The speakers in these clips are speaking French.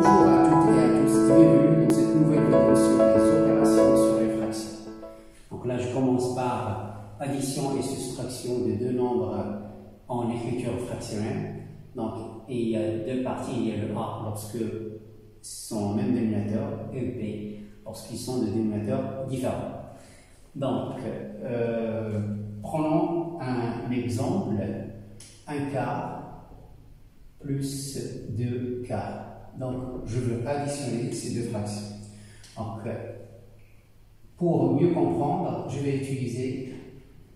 Bonjour à toutes et à tous et bienvenue dans cette nouvelle vidéo sur les opérations sur les fractions. Donc là, je commence par addition et soustraction de deux nombres en écriture fractionnelle. Donc, il y a deux parties, il y a le A lorsque sont au même dénominateur et le B lorsqu'ils sont de dénominateurs différents. Donc, prenons un exemple, 1 quart plus 2 quarts. Donc, je veux additionner ces deux fractions. Donc, pour mieux comprendre, je vais utiliser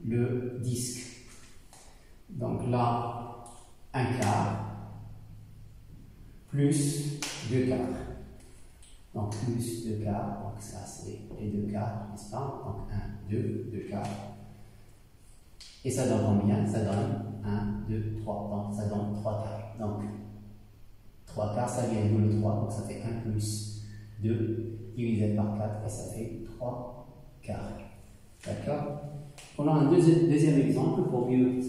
le disque. Donc là, 1 quart plus 2 quarts. Donc, plus 2 quarts, donc ça c'est les 2 quarts, n'est-ce pas? Donc 1, 2, 2 quarts. Et ça donne combien? Ça donne 1, 2, 3. Donc ça donne 3 quarts. Donc 3 quarts, ça vient de le 3, donc ça fait 1 plus 2 divisé par 4 et ça fait 3 quarts. D'accord? On a un deuxième exemple pour mieux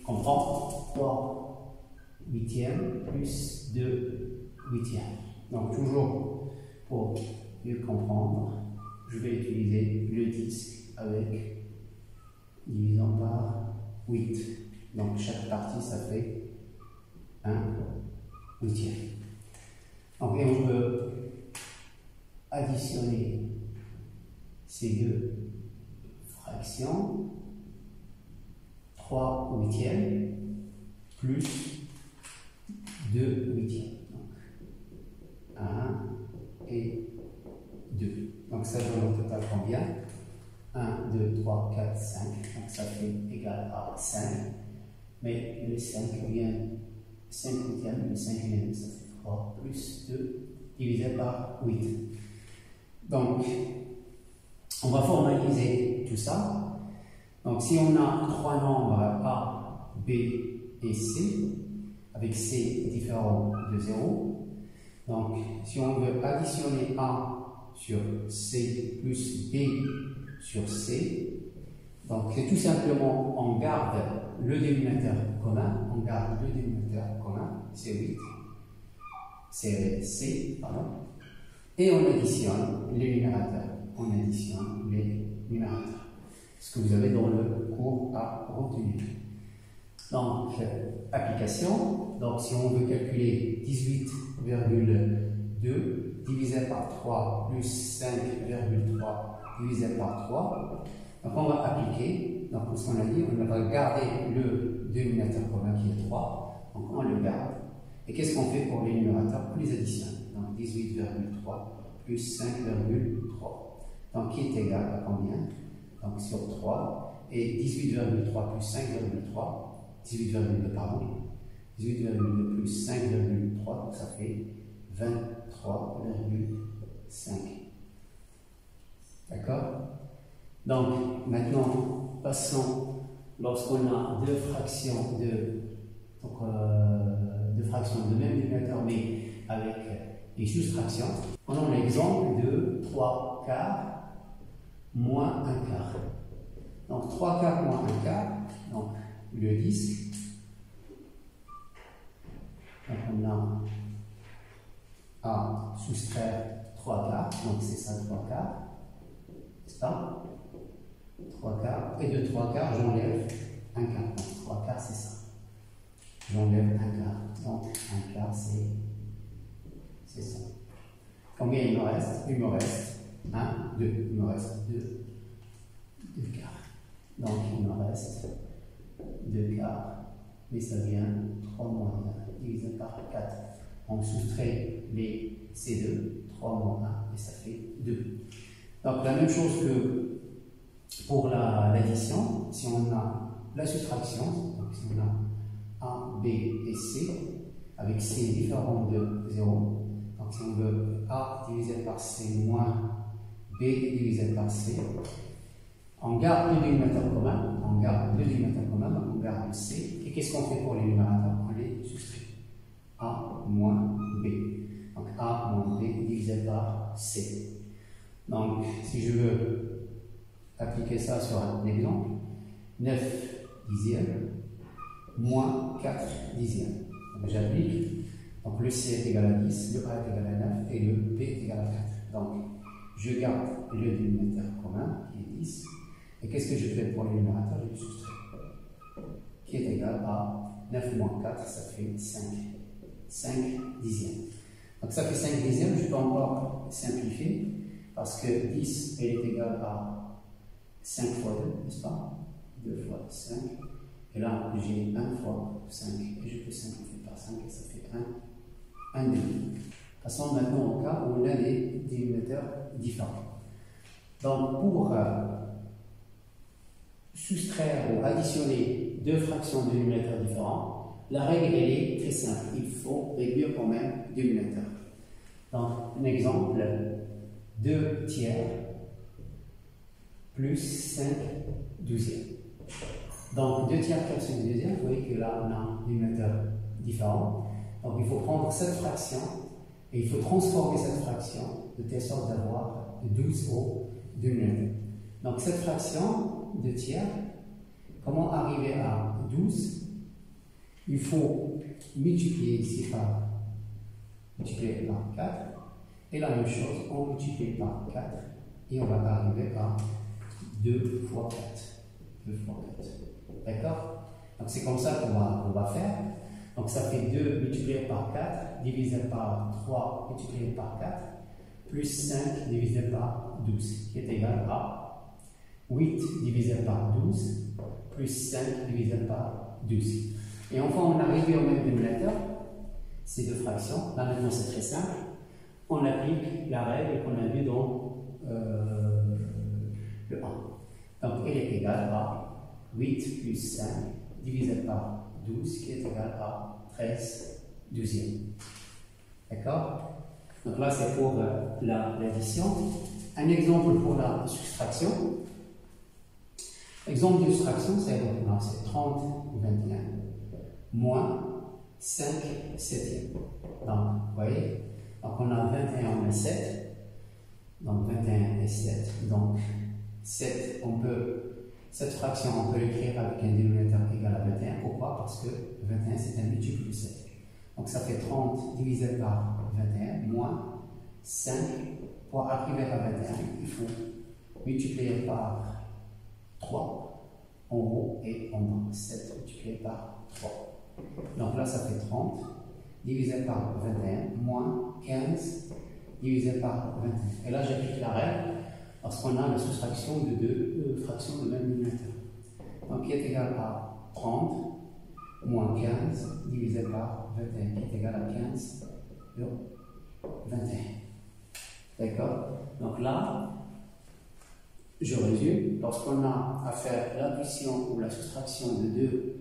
comprendre. 3 huitièmes plus 2 huitièmes. Donc toujours pour mieux comprendre, je vais utiliser le disque avec divisant par 8. Donc chaque partie, ça fait 1 huitième. Donc, et on peut additionner ces deux fractions. 3 huitièmes plus 2 huitièmes. Donc 1 et 2. Donc ça donne au total combien? 1, 2, 3, 4, 5. Donc ça fait égal à 5. Mais le 5 vient 5 huitièmes, le 5 huitièmes, ça fait 3 plus 2 divisé par 8. Donc, on va formaliser tout ça. Donc, si on a trois nombres A, B et C, avec C différent de 0, donc si on veut additionner A sur C plus B sur C, donc c'est tout simplement, on garde le dénominateur commun, c'est 8, c'est C, pardon, et on additionne les numérateurs, ce que vous avez dans le cours à retenir. Donc, application, donc si on veut calculer 18,2 divisé par 3 plus 5,3 divisé par 3, donc on va appliquer, donc ce qu'on a dit, on va garder le dénominateur commun qui est 3, donc on le garde. Et qu'est-ce qu'on fait pour les numérateurs? On les additionne. Donc 18,3 plus 5,3. Donc qui est égal à combien? Donc sur 3. Et 18,3 plus 5,3, 18,2 pardon, 18,2 plus 5,3, donc ça fait 23,5. D'accord? Donc, maintenant, passons, lorsqu'on a deux fractions de même dénominateur, mais avec des soustractions. Prenons l'exemple de 3 quarts moins 1 quart. Donc, 3 quarts moins 1 quart, donc le disque. Donc, on a à soustraire 3 quarts, donc c'est ça 3 quarts. C'est ça? 3 quarts, et de 3 quarts, j'enlève 1 quart. Donc 3 quarts, c'est ça. J'enlève 1 quart. Donc 1 quart, c'est ça. Combien il me reste? Il me reste 1, 2. Il me reste 2 quarts. Donc il me reste 2 quarts. Mais ça vient 3 moins 1 divisé par 4. On soustrait les C2, 3 moins 1, et ça fait 2. Donc la même chose que pour l'addition, si on a la soustraction, donc si on a A, B et C, avec C différent de 0, donc si on veut A divisé par C moins B divisé par C, on garde le dénominateur commun, on garde le C, et qu'est-ce qu'on fait pour les numérateurs? On les soustrait. A moins B, donc A moins B divisé par C. Donc, si je veux appliquer ça sur un exemple, 9 dixièmes moins 4 dixièmes. Donc, j'applique. Donc le C est égal à 10, le A est égal à 9 et le B est égal à 4. Donc je garde le dénominateur commun qui est 10. Et qu'est-ce que je fais pour le numérateur? Je le soustrais. Qui est égal à 9 moins 4, ça fait 5. 5 dixièmes. Donc ça fait 5 dixièmes, je peux encore simplifier parce que 10 elle est égale à 5 fois 2, n'est-ce pas? 2 fois 5. Et là, j'ai 1 fois 5 et je peux simplifier par 5 et ça fait 1 demi. Passons maintenant au cas où on a des dénominateurs différents. Donc pour soustraire ou additionner deux fractions de dénominateurs différents, la règle elle est très simple. Il faut réduire au même dénominateur. Donc un exemple, 2 tiers plus 5 douzièmes. Donc 2 tiers plus 5 douzièmes, vous voyez que là on a un dénominateur différent. Donc il faut prendre cette fraction et il faut transformer cette fraction de telle sorte d'avoir 12 au dénominateur. Donc cette fraction de tiers, comment arriver à 12? Il faut multiplier ici par 4 et la même chose, on multiplie par 4 et on va arriver à 2 fois 4. 2 fois 4. D'accord? Donc c'est comme ça qu'on va faire. Donc ça fait 2 multiplié par 4 divisé par 3 multiplié par 4 plus 5 divisé par 12 qui est égal à 8 divisé par 12 plus 5 divisé par 12. Et enfin on arrive au même dénominateur, ces deux fractions. Là maintenant c'est très simple. On applique la règle qu'on a vue dans le 1. Donc elle est égale à 8 plus 5 divisé par 12 qui est égal à 13 douzièmes. D'accord? Donc là c'est pour l'addition. Un exemple pour la soustraction. Exemple de soustraction, c'est 30 21 moins 5 septièmes. Donc, vous voyez, donc on a 21, on a 7. Donc 21 et 7. Donc 7, cette fraction, on peut l'écrire avec un dénominateur égal à 21. Pourquoi? Parce que 21, c'est un multiple de 7. Donc ça fait 30 divisé par 21 moins 5. Pour arriver à 21, il faut multiplier par 3 en haut et en bas. 7 multiplié par 3. Donc là, ça fait 30 divisé par 21 moins 15 divisé par 21. Et là, j'applique la règle parce qu'on a la soustraction de deux fractions de même dénominateur. Donc, qui est égal à 30 moins 15 divisé par 21, qui est égal à 15 sur 21. D'accord? Donc là, je résume. Lorsqu'on a à faire l'addition ou la soustraction de deux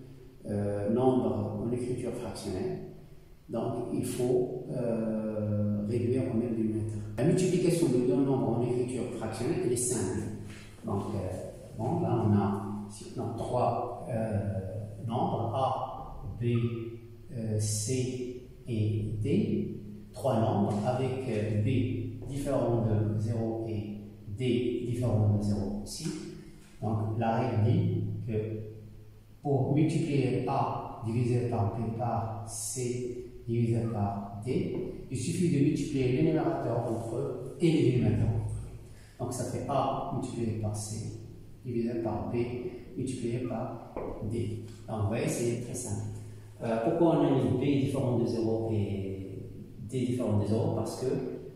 nombres en écriture fractionnelle, donc il faut réduire au même dénominateur. La multiplication de deux nombres en écriture fractionnelle, elle est simple. Donc, bon, là on a trois nombres A, B, C et D. Trois nombres avec B différents de 0 et D différents de 0 aussi. Donc la règle dit que pour multiplier A divisé par B par C divisé par D, il suffit de multiplier les numérateurs entre eux et les dénominateurs entre eux. Donc ça fait A multiplié par C divisé par B multiplié par D. Donc vous voyez, c'est très simple. Pourquoi on a mis B différent de 0 et D différent de 0? Parce que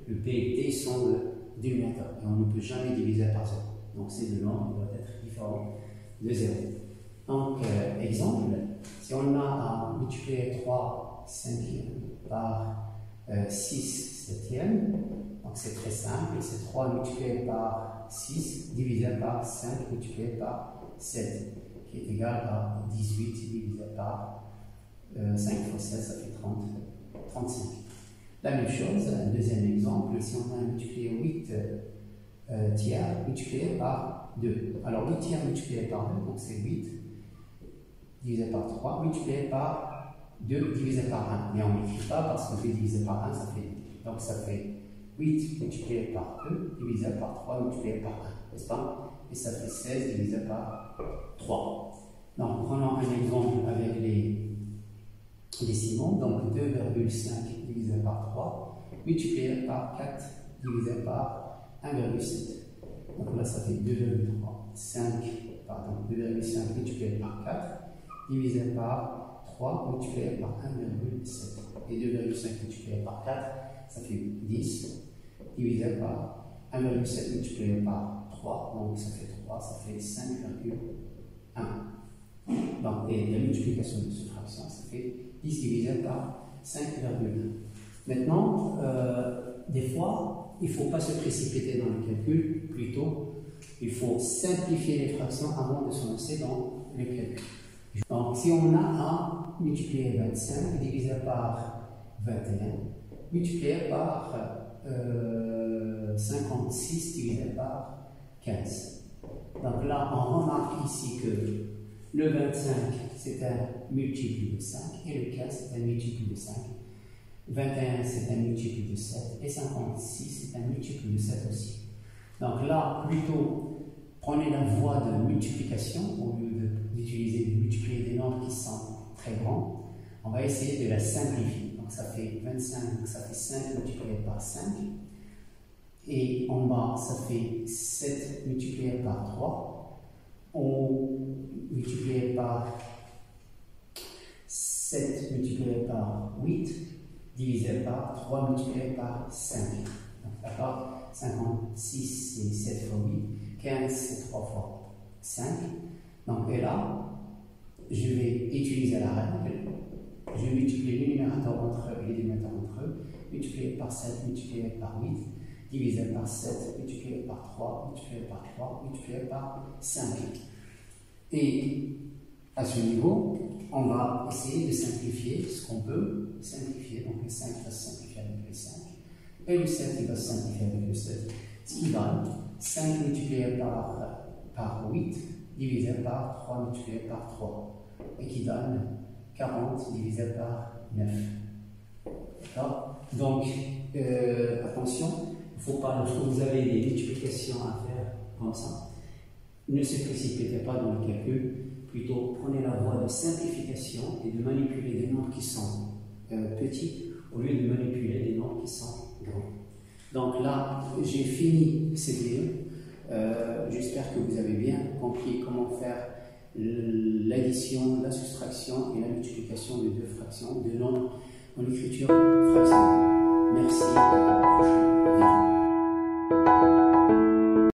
le B et D sont le dénominateur et on ne peut jamais diviser par 0. Donc ces deux nombres doivent être différents de 0. Donc, exemple, si on a à multiplier 3 cinquièmes par 6 septièmes, donc c'est très simple, c'est 3 multiplié par 6 divisé par 5 multiplié par 7, qui est égal à 18 divisé par 5 fois 7, ça fait 35. La même chose, un deuxième exemple, si on a multiplié 8 tiers multiplié par 2. Alors 8 tiers multiplié par 2, donc c'est 8 divisé par 3 multiplié par 2 divisé par 1. Mais on n'écrit pas parce que 2 divisé par 1, ça fait 2. Donc ça fait 8 multiplié par 2 divisé par 3 multiplié par 1, n'est-ce pas? Et ça fait 16 divisé par 3. Donc prenons un exemple avec les décimaux. Donc 2,5 divisé par 3, multiplié par 4 divisé par 1,7. Donc là, ça fait 2,5 multiplié par 4 divisé par 3 multiplié par 1,7. Et 2,5 multiplié par 4, ça fait 10 divisé par 1,7 multiplié par 3, donc ça fait 3, ça fait 5,1. Donc, et la multiplication de cette fraction, ça fait 10 divisé par 5,1. Maintenant, des fois, il ne faut pas se précipiter dans le calcul, plutôt, il faut simplifier les fractions avant de se lancer dans le calcul. Donc, si on a à multiplier 25 divisé par 21, multiplié par 56 divisé par 15. Donc là, on remarque ici que le 25, c'est un multiple de 5, et le 15, c'est un multiple de 5. 21, c'est un multiple de 7, et 56, c'est un multiple de 7 aussi. Donc là, plutôt, prenez la voie de multiplication, au lieu d'utiliser de multiplier des nombres qui sont très grands. On va essayer de la simplifier. Donc ça fait 25, donc ça fait 5 multiplié par 5. Et en bas, ça fait 7 multiplié par 3. On multiplié par 7 multiplié par 8, divisé par 3 multiplié par 5. Donc d'accord, 56 c'est 7 fois 8, 15 c'est 3 fois 5. Donc et là, je vais utiliser la règle. Je vais multiplier le numérateur entre eux et le dénominateur entre eux, multiplié par 7 multiplié par 8, divisé par 7 multiplié par 3, multiplié par 3, multiplié par 5. Et à ce niveau, on va essayer de simplifier ce qu'on peut simplifier. Donc le 5 va se simplifier avec le 5, et le 7 il va se simplifier avec le 7, ce qui donne 5 multiplié par 8, divisé par 3 multiplié par 3, et qui donne 40 divisé par 9. D'accord? Donc, attention, il ne faut pas, lorsque vous avez des multiplications à faire comme ça, ne se précipitez pas dans le calcul, plutôt prenez la voie de simplification et de manipuler des nombres qui sont petits au lieu de manipuler des nombres qui sont grands. Donc là, j'ai fini cette vidéo. J'espère que vous avez bien compris comment faire l'addition, la soustraction et la multiplication de deux fractions, de nombres en écriture fractionnelle. Merci, à la prochaine vidéo.